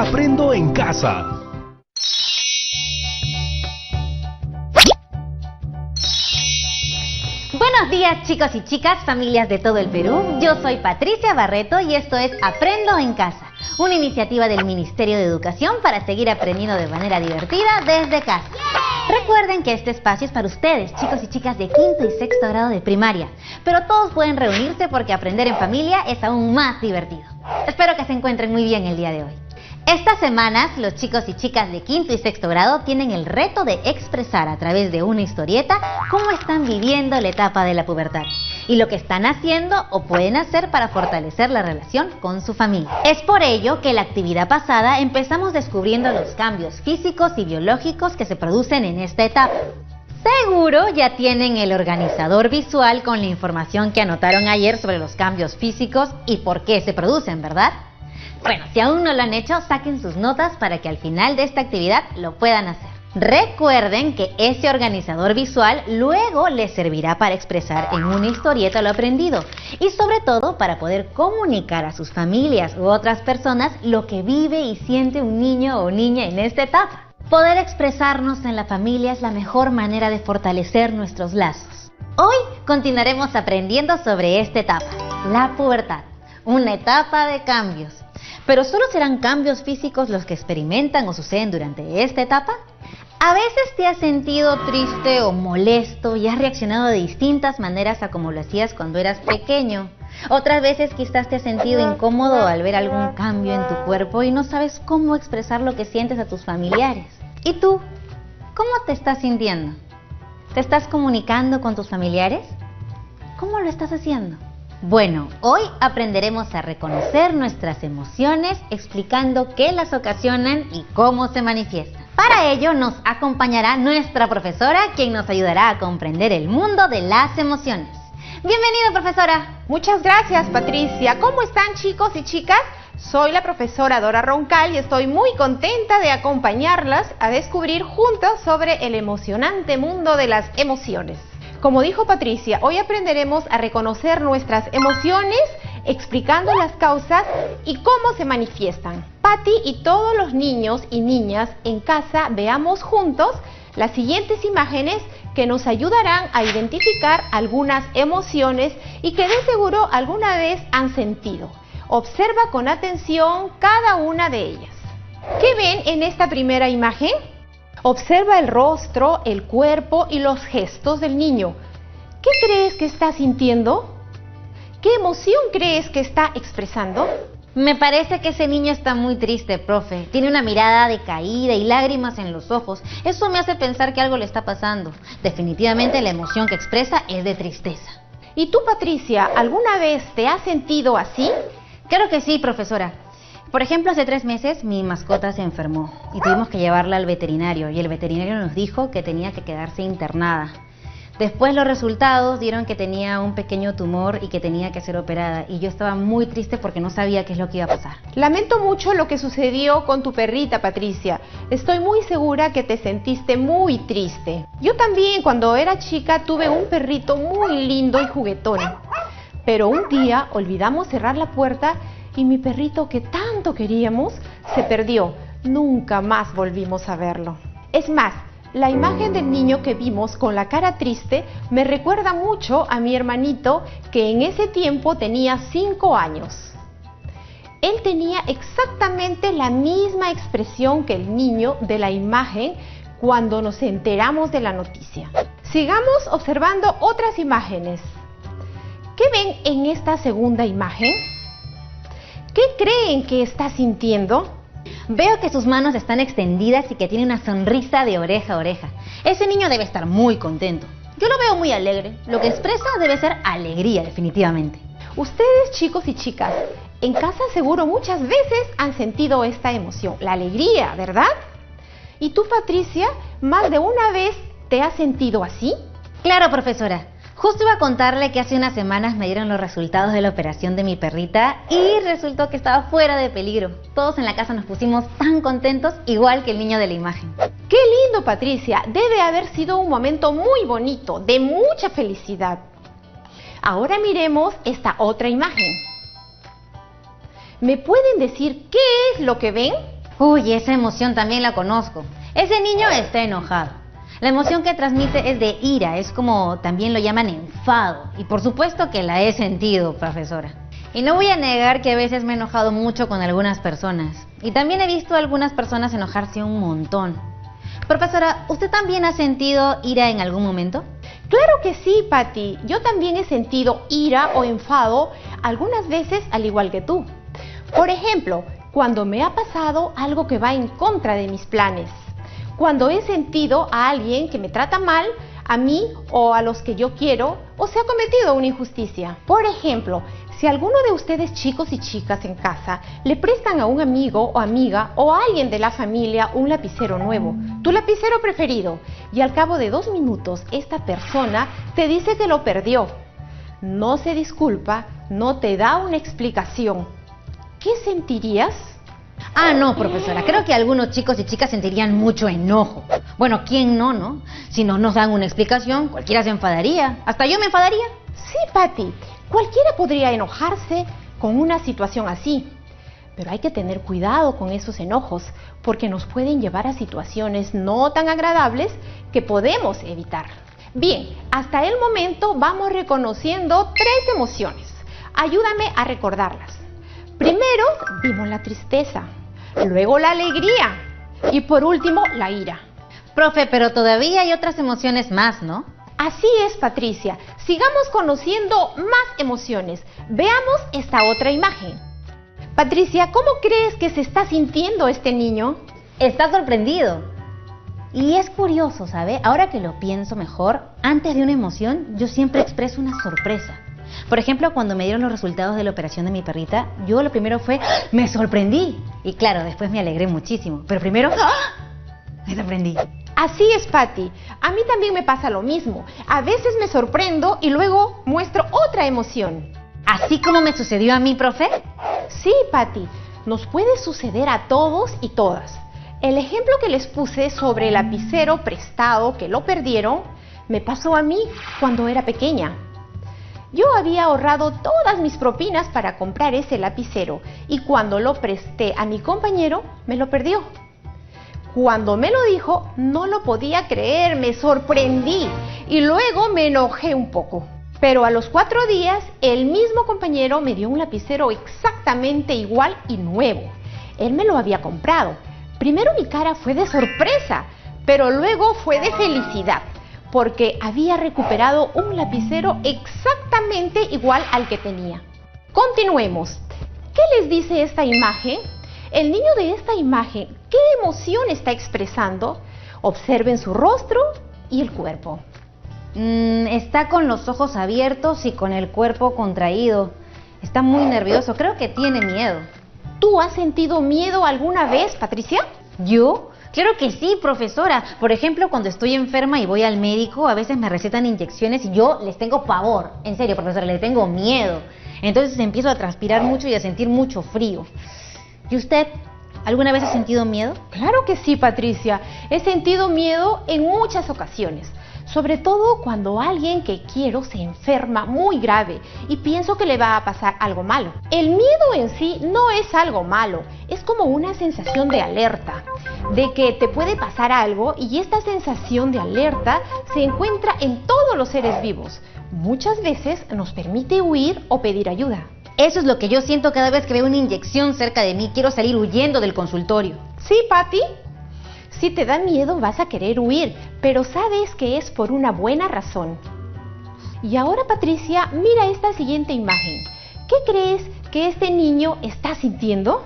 Aprendo en casa. Buenos días, chicos y chicas, familias de todo el Perú. Yo soy Patricia Barreto y esto es Aprendo en Casa, una iniciativa del Ministerio de Educación para seguir aprendiendo de manera divertida desde casa. Recuerden que este espacio es para ustedes, chicos y chicas de quinto y sexto grado de primaria, pero todos pueden reunirse porque aprender en familia es aún más divertido. Espero que se encuentren muy bien el día de hoy. Estas semanas, los chicos y chicas de quinto y sexto grado tienen el reto de expresar a través de una historieta cómo están viviendo la etapa de la pubertad y lo que están haciendo o pueden hacer para fortalecer la relación con su familia. Es por ello que la actividad pasada empezamos descubriendo los cambios físicos y biológicos que se producen en esta etapa. Seguro ya tienen el organizador visual con la información que anotaron ayer sobre los cambios físicos y por qué se producen, ¿verdad? Bueno, si aún no lo han hecho, saquen sus notas para que al final de esta actividad lo puedan hacer. Recuerden que ese organizador visual luego les servirá para expresar en una historieta lo aprendido y sobre todo para poder comunicar a sus familias u otras personas lo que vive y siente un niño o niña en esta etapa. Poder expresarnos en la familia es la mejor manera de fortalecer nuestros lazos. Hoy continuaremos aprendiendo sobre esta etapa, la pubertad, una etapa de cambios. ¿Pero solo serán cambios físicos los que experimentan o suceden durante esta etapa? ¿A veces te has sentido triste o molesto y has reaccionado de distintas maneras a como lo hacías cuando eras pequeño? Otras veces quizás te has sentido incómodo al ver algún cambio en tu cuerpo y no sabes cómo expresar lo que sientes a tus familiares. ¿Y tú? ¿Cómo te estás sintiendo? ¿Te estás comunicando con tus familiares? ¿Cómo lo estás haciendo? Bueno, hoy aprenderemos a reconocer nuestras emociones explicando qué las ocasionan y cómo se manifiestan. Para ello nos acompañará nuestra profesora, quien nos ayudará a comprender el mundo de las emociones. Bienvenida, profesora. Muchas gracias, Patricia. ¿Cómo están, chicos y chicas? Soy la profesora Dora Roncal y estoy muy contenta de acompañarlas a descubrir juntos sobre el emocionante mundo de las emociones. Como dijo Patricia, hoy aprenderemos a reconocer nuestras emociones, explicando las causas y cómo se manifiestan. Pati y todos los niños y niñas en casa veamos juntos las siguientes imágenes que nos ayudarán a identificar algunas emociones y que de seguro alguna vez han sentido. Observa con atención cada una de ellas. ¿Qué ven en esta primera imagen? Observa el rostro, el cuerpo y los gestos del niño. ¿Qué crees que está sintiendo? ¿Qué emoción crees que está expresando? Me parece que ese niño está muy triste, profe. Tiene una mirada decaída y lágrimas en los ojos. Eso me hace pensar que algo le está pasando. Definitivamente la emoción que expresa es de tristeza. ¿Y tú, Patricia, alguna vez te has sentido así? Claro que sí, profesora. Por ejemplo, hace 3 meses mi mascota se enfermó y tuvimos que llevarla al veterinario y el veterinario nos dijo que tenía que quedarse internada. Después los resultados dieron que tenía un pequeño tumor y que tenía que ser operada y yo estaba muy triste porque no sabía qué es lo que iba a pasar. Lamento mucho lo que sucedió con tu perrita, Patricia. Estoy muy segura que te sentiste muy triste. Yo también, cuando era chica, tuve un perrito muy lindo y juguetón. Pero un día olvidamos cerrar la puerta y mi perrito, que tanto queríamos, se perdió. Nunca más volvimos a verlo. Es más, la imagen del niño que vimos con la cara triste me recuerda mucho a mi hermanito, que en ese tiempo tenía 5 años. Él tenía exactamente la misma expresión que el niño de la imagen cuando nos enteramos de la noticia. Sigamos observando otras imágenes. ¿Qué ven en esta segunda imagen? ¿Qué creen que está sintiendo? Veo que sus manos están extendidas y que tiene una sonrisa de oreja a oreja. Ese niño debe estar muy contento. Yo lo veo muy alegre. Lo que expresa debe ser alegría, definitivamente. Ustedes, chicos y chicas, en casa seguro muchas veces han sentido esta emoción, la alegría, ¿verdad? ¿Y tú, Patricia, más de una vez te has sentido así? Claro, profesora. Justo iba a contarle que hace unas semanas me dieron los resultados de la operación de mi perrita y resultó que estaba fuera de peligro. Todos en la casa nos pusimos tan contentos, igual que el niño de la imagen. ¡Qué lindo, Patricia! Debe haber sido un momento muy bonito, de mucha felicidad. Ahora miremos esta otra imagen. ¿Me pueden decir qué es lo que ven? Uy, esa emoción también la conozco. Ese niño está enojado. La emoción que transmite es de ira, es como también lo llaman enfado. Y por supuesto que la he sentido, profesora. Y no voy a negar que a veces me he enojado mucho con algunas personas. Y también he visto a algunas personas enojarse un montón. Profesora, ¿usted también ha sentido ira en algún momento? Claro que sí, Patti. Yo también he sentido ira o enfado algunas veces al igual que tú. Por ejemplo, cuando me ha pasado algo que va en contra de mis planes. Cuando he sentido a alguien que me trata mal, a mí o a los que yo quiero, o se ha cometido una injusticia. Por ejemplo, si alguno de ustedes chicos y chicas en casa le prestan a un amigo o amiga o a alguien de la familia un lapicero nuevo, tu lapicero preferido, y al cabo de 2 minutos esta persona te dice que lo perdió, no se disculpa, no te da una explicación, ¿qué sentirías? Ah, no, profesora. Creo que algunos chicos y chicas sentirían mucho enojo. Bueno, ¿quién no, no? Si no nos dan una explicación, cualquiera se enfadaría. Hasta yo me enfadaría. Sí, Patti. Cualquiera podría enojarse con una situación así. Pero hay que tener cuidado con esos enojos, porque nos pueden llevar a situaciones no tan agradables que podemos evitar. Bien, hasta el momento vamos reconociendo 3 emociones. Ayúdame a recordarlas. Primero vimos la tristeza, luego la alegría y por último la ira. Profe, pero todavía hay otras emociones más, ¿no? Así es, Patricia. Sigamos conociendo más emociones. Veamos esta otra imagen. Patricia, ¿cómo crees que se está sintiendo este niño? Está sorprendido. Y es curioso, ¿sabe? Ahora que lo pienso mejor, antes de una emoción, yo siempre expreso una sorpresa. Por ejemplo, cuando me dieron los resultados de la operación de mi perrita, yo lo primero fue, ¡me sorprendí! Y claro, después me alegré muchísimo. Pero primero, me sorprendí. Así es, Patti. A mí también me pasa lo mismo. A veces me sorprendo y luego muestro otra emoción. ¿Así como me sucedió a mí, profe? Sí, Patti. Nos puede suceder a todos y todas. El ejemplo que les puse sobre el lapicero prestado que lo perdieron, me pasó a mí cuando era pequeña. Yo había ahorrado todas mis propinas para comprar ese lapicero y cuando lo presté a mi compañero, me lo perdió. Cuando me lo dijo, no lo podía creer, me sorprendí y luego me enojé un poco. Pero a los 4 días, el mismo compañero me dio un lapicero exactamente igual y nuevo. Él me lo había comprado. Primero mi cara fue de sorpresa, pero luego fue de felicidad, porque había recuperado un lapicero exactamente igual al que tenía. Continuemos. ¿Qué les dice esta imagen? El niño de esta imagen, ¿qué emoción está expresando? Observen su rostro y el cuerpo. Está con los ojos abiertos y con el cuerpo contraído. Está muy nervioso, creo que tiene miedo. ¿Tú has sentido miedo alguna vez, Patricia? ¿Yo? Claro que sí, profesora. Por ejemplo, cuando estoy enferma y voy al médico, a veces me recetan inyecciones y yo les tengo pavor. En serio, profesora, les tengo miedo. Entonces empiezo a transpirar mucho y a sentir mucho frío. ¿Y usted alguna vez ha sentido miedo? Claro que sí, Patricia. He sentido miedo en muchas ocasiones. Sobre todo cuando alguien que quiero se enferma muy grave y pienso que le va a pasar algo malo. El miedo en sí no es algo malo, es como una sensación de alerta, de que te puede pasar algo y esta sensación de alerta se encuentra en todos los seres vivos. Muchas veces nos permite huir o pedir ayuda. Eso es lo que yo siento cada vez que veo una inyección cerca de mí. Quiero salir huyendo del consultorio. ¿Sí, Patti? Si te da miedo vas a querer huir, pero sabes que es por una buena razón. Y ahora, Patricia, mira esta siguiente imagen. ¿Qué crees que este niño está sintiendo?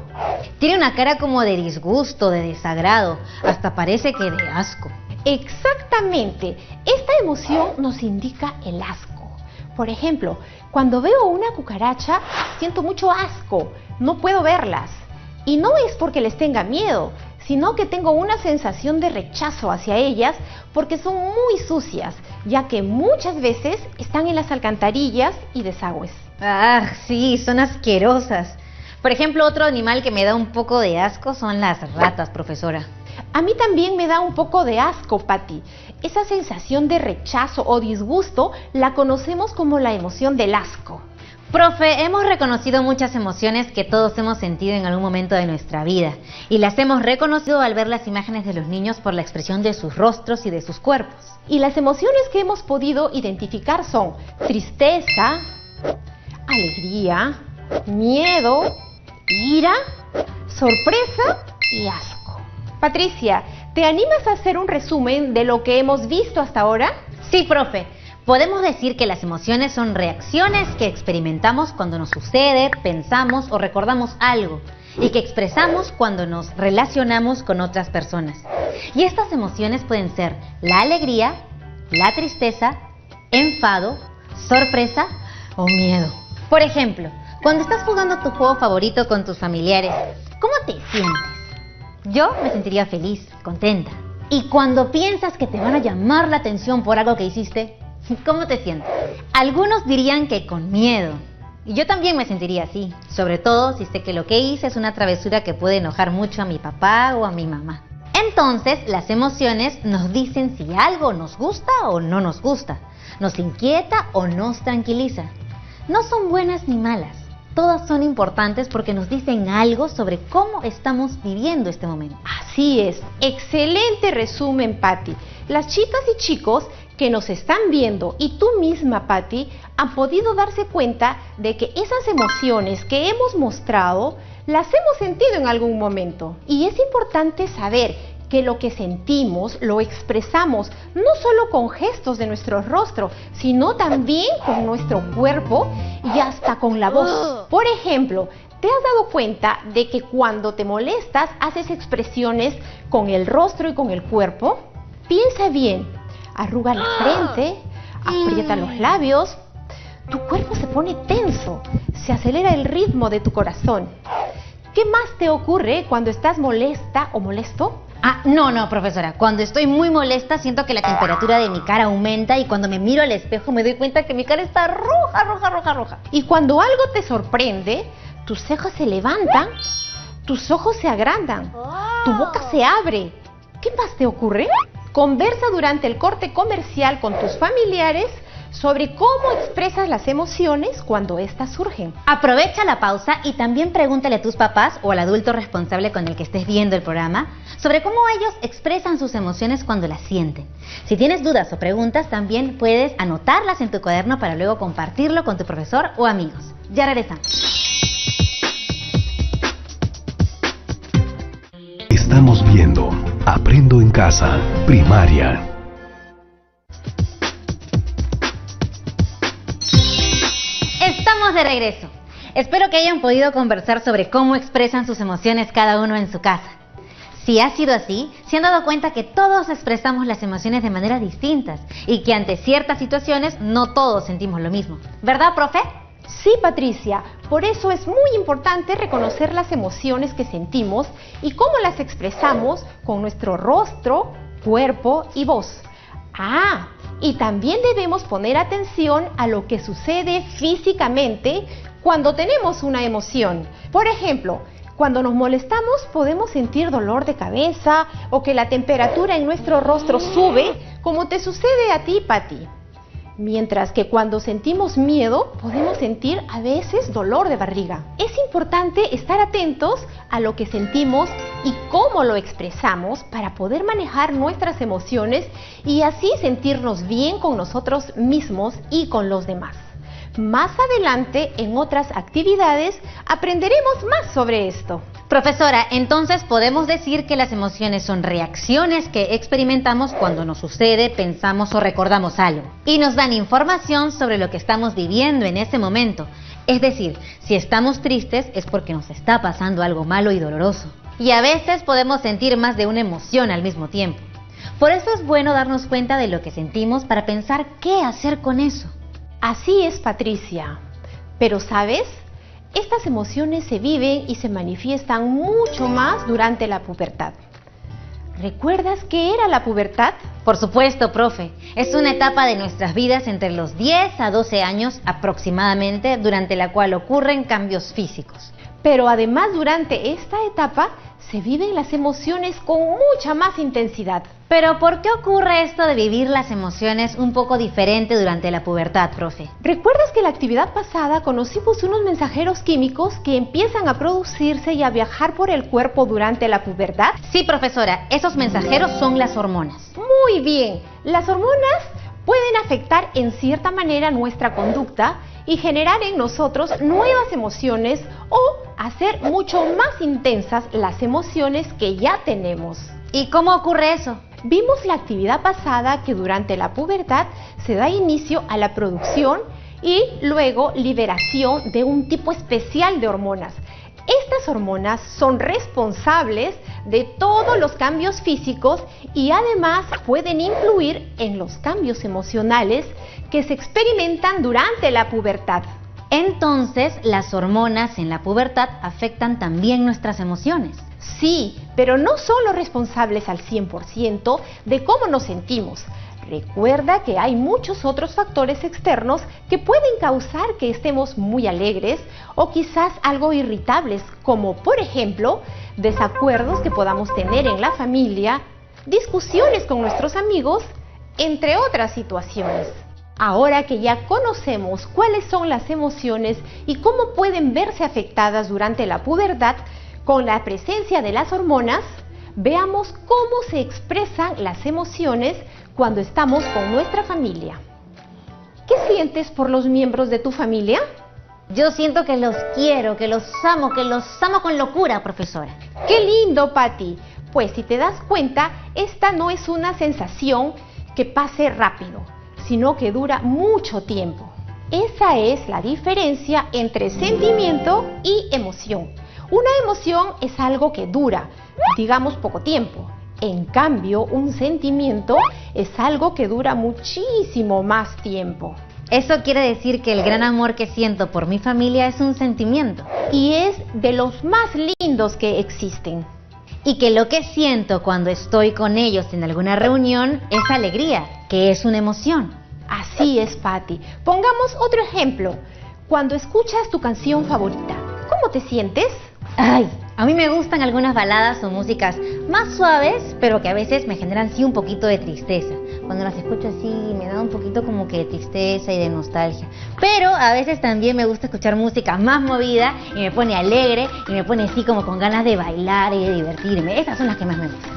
Tiene una cara como de disgusto, de desagrado, hasta parece que de asco. Exactamente, esta emoción nos indica el asco. Por ejemplo, cuando veo una cucaracha, siento mucho asco, no puedo verlas. Y no es porque les tenga miedo, sino que tengo una sensación de rechazo hacia ellas porque son muy sucias, ya que muchas veces están en las alcantarillas y desagües. Ah, sí, son asquerosas. Por ejemplo, otro animal que me da un poco de asco son las ratas, profesora. A mí también me da un poco de asco, Patti. Esa sensación de rechazo o disgusto la conocemos como la emoción del asco. Profe, hemos reconocido muchas emociones que todos hemos sentido en algún momento de nuestra vida y las hemos reconocido al ver las imágenes de los niños por la expresión de sus rostros y de sus cuerpos. Y las emociones que hemos podido identificar son tristeza, alegría, miedo, ira, sorpresa y asco. Patricia, ¿te animas a hacer un resumen de lo que hemos visto hasta ahora? Sí, profe. Podemos decir que las emociones son reacciones que experimentamos cuando nos sucede, pensamos o recordamos algo y que expresamos cuando nos relacionamos con otras personas. Y estas emociones pueden ser la alegría, la tristeza, enfado, sorpresa o miedo. Por ejemplo, cuando estás jugando tu juego favorito con tus familiares, ¿cómo te sientes? Yo me sentiría feliz, contenta. Y cuando piensas que te van a llamar la atención por algo que hiciste, ¿cómo te sientes? Algunos dirían que con miedo. Y yo también me sentiría así, sobre todo si sé que lo que hice es una travesura que puede enojar mucho a mi papá o a mi mamá. Entonces, las emociones nos dicen si algo nos gusta o no nos gusta, nos inquieta o nos tranquiliza. No son buenas ni malas, todas son importantes porque nos dicen algo sobre cómo estamos viviendo este momento. Así es, excelente resumen, Patti. Las chicas y chicos que nos están viendo y tú misma, Patti, han podido darse cuenta de que esas emociones que hemos mostrado las hemos sentido en algún momento. Y es importante saber que lo que sentimos lo expresamos no solo con gestos de nuestro rostro, sino también con nuestro cuerpo y hasta con la voz. Por ejemplo, ¿te has dado cuenta de que cuando te molestas haces expresiones con el rostro y con el cuerpo? Piensa bien. Arruga la frente, aprieta los labios, tu cuerpo se pone tenso, se acelera el ritmo de tu corazón. ¿Qué más te ocurre cuando estás molesta o molesto? No, profesora. Cuando estoy muy molesta siento que la temperatura de mi cara aumenta y cuando me miro al espejo me doy cuenta que mi cara está roja. Y cuando algo te sorprende, tus cejas se levantan, tus ojos se agrandan, tu boca se abre. ¿Qué más te ocurre? Conversa durante el corte comercial con tus familiares sobre cómo expresas las emociones cuando éstas surgen. Aprovecha la pausa y también pregúntale a tus papás o al adulto responsable con el que estés viendo el programa sobre cómo ellos expresan sus emociones cuando las sienten. Si tienes dudas o preguntas, también puedes anotarlas en tu cuaderno para luego compartirlo con tu profesor o amigos. Ya regresamos. Estamos viendo Aprendo en Casa, Primaria. Estamos de regreso. Espero que hayan podido conversar sobre cómo expresan sus emociones cada uno en su casa. Si ha sido así, se han dado cuenta que todos expresamos las emociones de maneras distintas y que ante ciertas situaciones no todos sentimos lo mismo. ¿Verdad, profe? Sí, Patricia, por eso es muy importante reconocer las emociones que sentimos y cómo las expresamos con nuestro rostro, cuerpo y voz. Y también debemos poner atención a lo que sucede físicamente cuando tenemos una emoción. Por ejemplo, cuando nos molestamos podemos sentir dolor de cabeza o que la temperatura en nuestro rostro sube, como te sucede a ti, Patti. Mientras que cuando sentimos miedo, podemos sentir a veces dolor de barriga. Es importante estar atentos a lo que sentimos y cómo lo expresamos para poder manejar nuestras emociones y así sentirnos bien con nosotros mismos y con los demás. Más adelante, en otras actividades, aprenderemos más sobre esto. Profesora, entonces podemos decir que las emociones son reacciones que experimentamos cuando nos sucede, pensamos o recordamos algo. Y nos dan información sobre lo que estamos viviendo en ese momento. Es decir, si estamos tristes es porque nos está pasando algo malo y doloroso. Y a veces podemos sentir más de una emoción al mismo tiempo. Por eso es bueno darnos cuenta de lo que sentimos para pensar qué hacer con eso. Así es, Patricia. Pero, ¿sabes? Estas emociones se viven y se manifiestan mucho más durante la pubertad. ¿Recuerdas qué era la pubertad? Por supuesto, profe. Es una etapa de nuestras vidas entre los 10 a 12 años aproximadamente, durante la cual ocurren cambios físicos. Pero además durante esta etapa se viven las emociones con mucha más intensidad. Pero ¿por qué ocurre esto de vivir las emociones un poco diferente durante la pubertad, profe? ¿Recuerdas que en la actividad pasada conocimos unos mensajeros químicos que empiezan a producirse y a viajar por el cuerpo durante la pubertad? Sí, profesora, esos mensajeros son las hormonas. Muy bien, las hormonas pueden afectar en cierta manera nuestra conducta y generar en nosotros nuevas emociones o hacer mucho más intensas las emociones que ya tenemos. ¿Y cómo ocurre eso? Vimos la actividad pasada que durante la pubertad se da inicio a la producción y luego liberación de un tipo especial de hormonas. Estas hormonas son responsables de todos los cambios físicos y además pueden influir en los cambios emocionales que se experimentan durante la pubertad. Entonces, las hormonas en la pubertad afectan también nuestras emociones. Sí, pero no son los responsables al 100% de cómo nos sentimos. Recuerda que hay muchos otros factores externos que pueden causar que estemos muy alegres o quizás algo irritables, como por ejemplo, desacuerdos que podamos tener en la familia, discusiones con nuestros amigos, entre otras situaciones. Ahora que ya conocemos cuáles son las emociones y cómo pueden verse afectadas durante la pubertad con la presencia de las hormonas, veamos cómo se expresan las emociones cuando estamos con nuestra familia. ¿Qué sientes por los miembros de tu familia? Yo siento que los quiero, que los amo con locura, profesora. ¡Qué lindo, Patti! Pues si te das cuenta, esta no es una sensación que pase rápido, sino que dura mucho tiempo. Esa es la diferencia entre sentimiento y emoción. Una emoción es algo que dura, digamos, poco tiempo. En cambio, un sentimiento es algo que dura muchísimo más tiempo. Eso quiere decir que el gran amor que siento por mi familia es un sentimiento. Y es de los más lindos que existen. Y que lo que siento cuando estoy con ellos en alguna reunión es alegría, que es una emoción. Así es, Patti. Pongamos otro ejemplo. Cuando escuchas tu canción favorita, ¿cómo te sientes? Ay, a mí me gustan algunas baladas o músicas más suaves, pero que a veces me generan sí un poquito de tristeza. Cuando las escucho así me da un poquito como que de tristeza y de nostalgia. Pero a veces también me gusta escuchar música más movida y me pone alegre y me pone así como con ganas de bailar y de divertirme. Esas son las que más me gustan.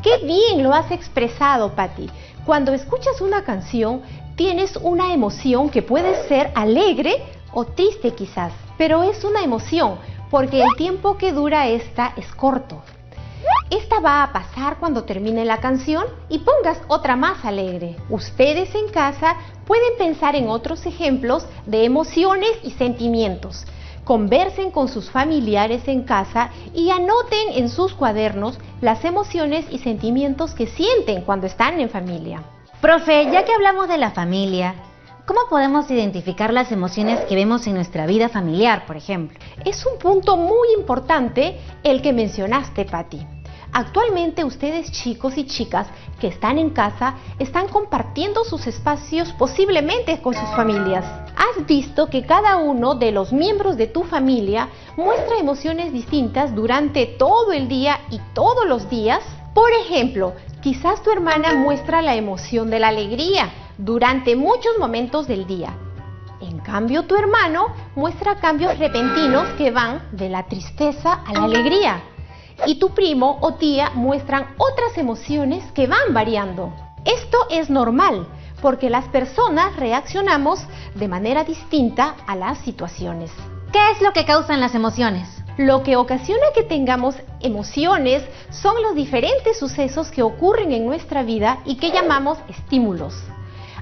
¡Qué bien lo has expresado, Patti! Cuando escuchas una canción, tienes una emoción que puede ser alegre o triste quizás, pero es una emoción porque el tiempo que dura esta es corto. Esta va a pasar cuando termine la canción y pongas otra más alegre. Ustedes en casa pueden pensar en otros ejemplos de emociones y sentimientos. Conversen con sus familiares en casa y anoten en sus cuadernos las emociones y sentimientos que sienten cuando están en familia. Profe, ya que hablamos de la familia, ¿cómo podemos identificar las emociones que vemos en nuestra vida familiar, por ejemplo? Es un punto muy importante el que mencionaste, Patti. Actualmente ustedes, chicos y chicas que están en casa, están compartiendo sus espacios posiblemente con sus familias. ¿Has visto que cada uno de los miembros de tu familia muestra emociones distintas durante todo el día y todos los días? Por ejemplo, quizás tu hermana muestra la emoción de la alegría durante muchos momentos del día. En cambio, tu hermano muestra cambios repentinos que van de la tristeza a la alegría. Y tu primo o tía muestran otras emociones que van variando. Esto es normal, porque las personas reaccionamos de manera distinta a las situaciones. ¿Qué es lo que causan las emociones? Lo que ocasiona que tengamos emociones son los diferentes sucesos que ocurren en nuestra vida y que llamamos estímulos.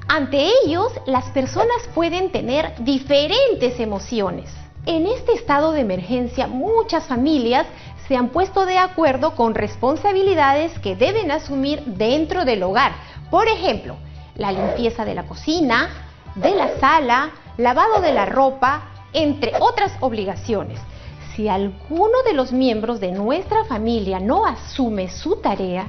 Ante ellos, las personas pueden tener diferentes emociones. En este estado de emergencia, muchas familias se han puesto de acuerdo con responsabilidades que deben asumir dentro del hogar. Por ejemplo, la limpieza de la cocina, de la sala, lavado de la ropa, entre otras obligaciones. Si alguno de los miembros de nuestra familia no asume su tarea,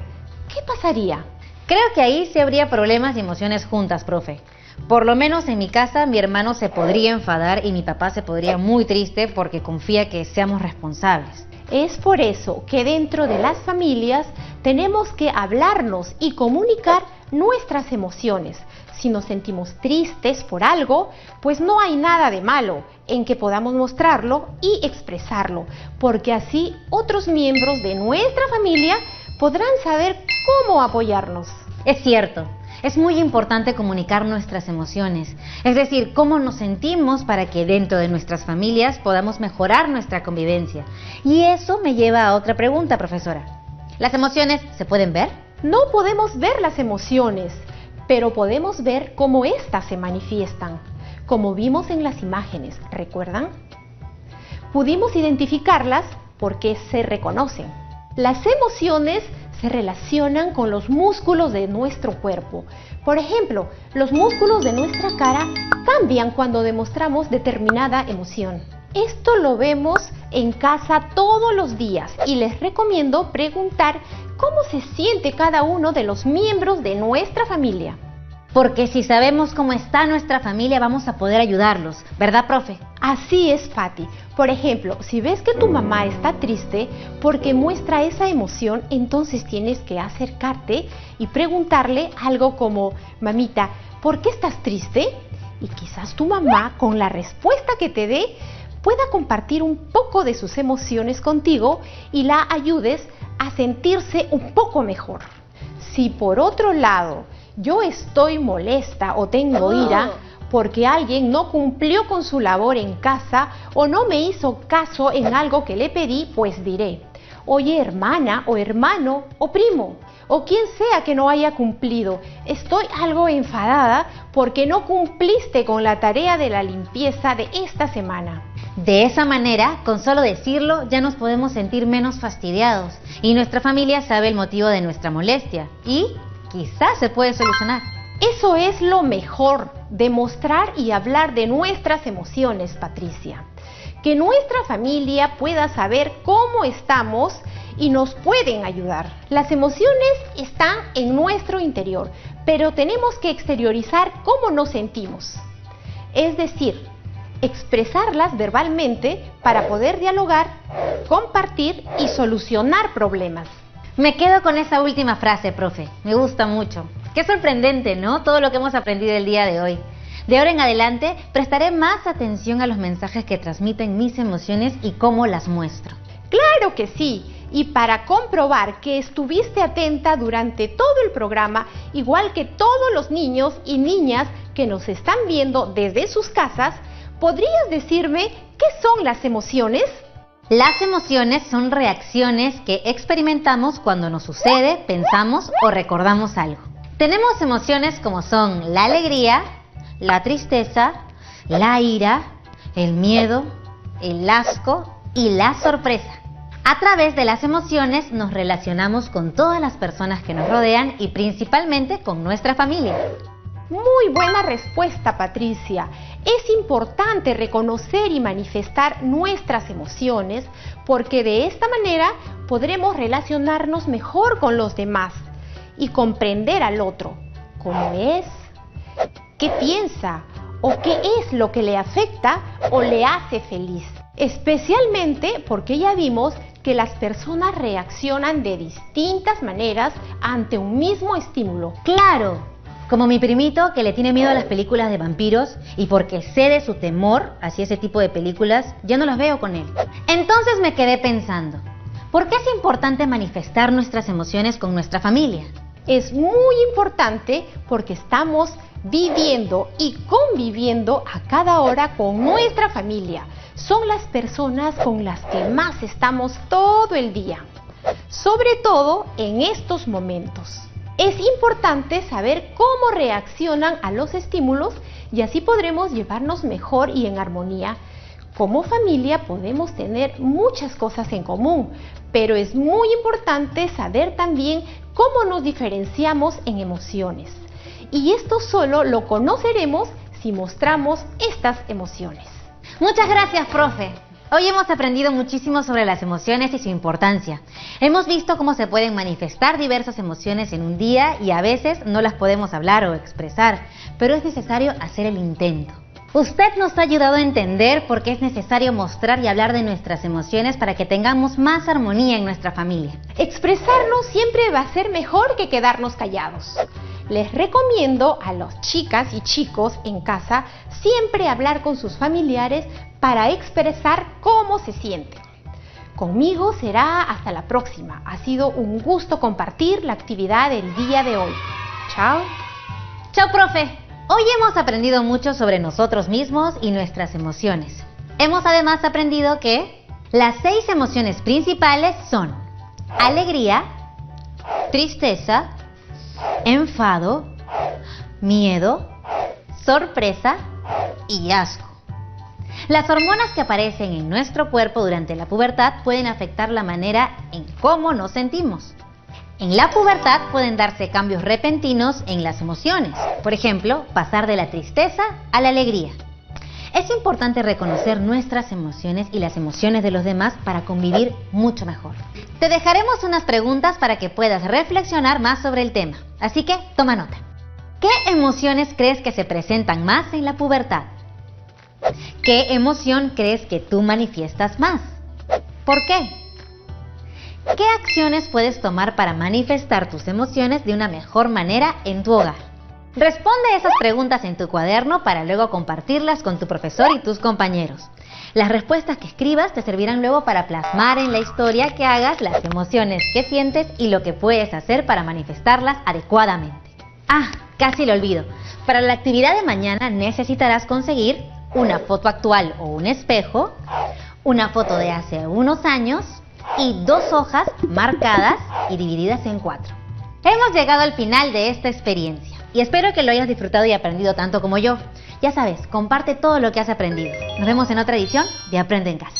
¿qué pasaría? Creo que ahí sí habría problemas y emociones juntas, profe. Por lo menos en mi casa mi hermano se podría enfadar y mi papá se podría muy triste porque confía que seamos responsables. Es por eso que dentro de las familias tenemos que hablarnos y comunicar nuestras emociones. Si nos sentimos tristes por algo, pues no hay nada de malo en que podamos mostrarlo y expresarlo, porque así otros miembros de nuestra familia podrán saber cómo apoyarnos. Es cierto, es muy importante comunicar nuestras emociones, es decir, cómo nos sentimos para que dentro de nuestras familias podamos mejorar nuestra convivencia. Y eso me lleva a otra pregunta, profesora. ¿Las emociones se pueden ver? No podemos ver las emociones, pero podemos ver cómo éstas se manifiestan, como vimos en las imágenes, ¿recuerdan? Pudimos identificarlas porque se reconocen. Las emociones se relacionan con los músculos de nuestro cuerpo. Por ejemplo, los músculos de nuestra cara cambian cuando demostramos determinada emoción. Esto lo vemos en casa todos los días y les recomiendo preguntar cómo se siente cada uno de los miembros de nuestra familia. Porque si sabemos cómo está nuestra familia vamos a poder ayudarlos, ¿verdad, profe? Así es, Patti. Por ejemplo, si ves que tu mamá está triste porque muestra esa emoción, entonces tienes que acercarte y preguntarle algo como: mamita, ¿por qué estás triste? Y quizás tu mamá, con la respuesta que te dé, pueda compartir un poco de sus emociones contigo y la ayudes a sentirse un poco mejor. Si por otro lado yo estoy molesta o tengo ira porque alguien no cumplió con su labor en casa o no me hizo caso en algo que le pedí, pues diré: oye, hermana o hermano o primo o quien sea que no haya cumplido, estoy algo enfadada porque no cumpliste con la tarea de la limpieza de esta semana. De esa manera, con solo decirlo, ya nos podemos sentir menos fastidiados y nuestra familia sabe el motivo de nuestra molestia y quizás se puede solucionar. Eso es lo mejor, demostrar y hablar de nuestras emociones, Patricia. Que nuestra familia pueda saber cómo estamos y nos pueden ayudar. Las emociones están en nuestro interior, pero tenemos que exteriorizar cómo nos sentimos. Es decir, expresarlas verbalmente para poder dialogar, compartir y solucionar problemas. Me quedo con esa última frase, profe. Me gusta mucho. Qué sorprendente, ¿no? Todo lo que hemos aprendido el día de hoy. De ahora en adelante, prestaré más atención a los mensajes que transmiten mis emociones y cómo las muestro. ¡Claro que sí! Y para comprobar que estuviste atenta durante todo el programa, igual que todos los niños y niñas que nos están viendo desde sus casas, ¿podrías decirme qué son las emociones? Las emociones son reacciones que experimentamos cuando nos sucede, pensamos o recordamos algo. Tenemos emociones como son la alegría, la tristeza, la ira, el miedo, el asco y la sorpresa. A través de las emociones nos relacionamos con todas las personas que nos rodean y principalmente con nuestra familia. Muy buena respuesta, Patricia. Es importante reconocer y manifestar nuestras emociones porque de esta manera podremos relacionarnos mejor con los demás y comprender al otro, cómo es, qué piensa o qué es lo que le afecta o le hace feliz. Especialmente porque ya vimos que las personas reaccionan de distintas maneras ante un mismo estímulo. ¡Claro! Como mi primito que le tiene miedo a las películas de vampiros y porque sé de su temor hacia ese tipo de películas, ya no las veo con él. Entonces me quedé pensando, ¿por qué es importante manifestar nuestras emociones con nuestra familia? Es muy importante porque estamos viviendo y conviviendo a cada hora con nuestra familia. Son las personas con las que más estamos todo el día, sobre todo en estos momentos. Es importante saber cómo reaccionan a los estímulos y así podremos llevarnos mejor y en armonía. Como familia podemos tener muchas cosas en común, pero es muy importante saber también cómo nos diferenciamos en emociones. Y esto solo lo conoceremos si mostramos estas emociones. Muchas gracias, profe. Hoy hemos aprendido muchísimo sobre las emociones y su importancia. Hemos visto cómo se pueden manifestar diversas emociones en un día y a veces no las podemos hablar o expresar, pero es necesario hacer el intento. Usted nos ha ayudado a entender por qué es necesario mostrar y hablar de nuestras emociones para que tengamos más armonía en nuestra familia. Expresarnos siempre va a ser mejor que quedarnos callados. Les recomiendo a las chicas y chicos en casa siempre hablar con sus familiares para expresar cómo se sienten. Conmigo será hasta la próxima. Ha sido un gusto compartir la actividad del día de hoy. Chao. Chao, profe. Hoy hemos aprendido mucho sobre nosotros mismos y nuestras emociones. Hemos además aprendido que las 6 emociones principales son alegría, tristeza, enfado, miedo, sorpresa y asco. Las hormonas que aparecen en nuestro cuerpo durante la pubertad pueden afectar la manera en cómo nos sentimos. En la pubertad pueden darse cambios repentinos en las emociones. Por ejemplo, pasar de la tristeza a la alegría. Es importante reconocer nuestras emociones y las emociones de los demás para convivir mucho mejor. Te dejaremos unas preguntas para que puedas reflexionar más sobre el tema. Así que toma nota. ¿Qué emociones crees que se presentan más en la pubertad? ¿Qué emoción crees que tú manifiestas más? ¿Por qué? ¿Qué acciones puedes tomar para manifestar tus emociones de una mejor manera en tu hogar? Responde esas preguntas en tu cuaderno para luego compartirlas con tu profesor y tus compañeros. Las respuestas que escribas te servirán luego para plasmar en la historia que hagas las emociones que sientes y lo que puedes hacer para manifestarlas adecuadamente. Ah, casi lo olvido. Para la actividad de mañana necesitarás conseguir una foto actual o un espejo, una foto de hace unos años y 2 hojas marcadas y divididas en 4. Hemos llegado al final de esta experiencia y espero que lo hayas disfrutado y aprendido tanto como yo. Ya sabes, comparte todo lo que has aprendido. Nos vemos en otra edición de Aprende en Casa.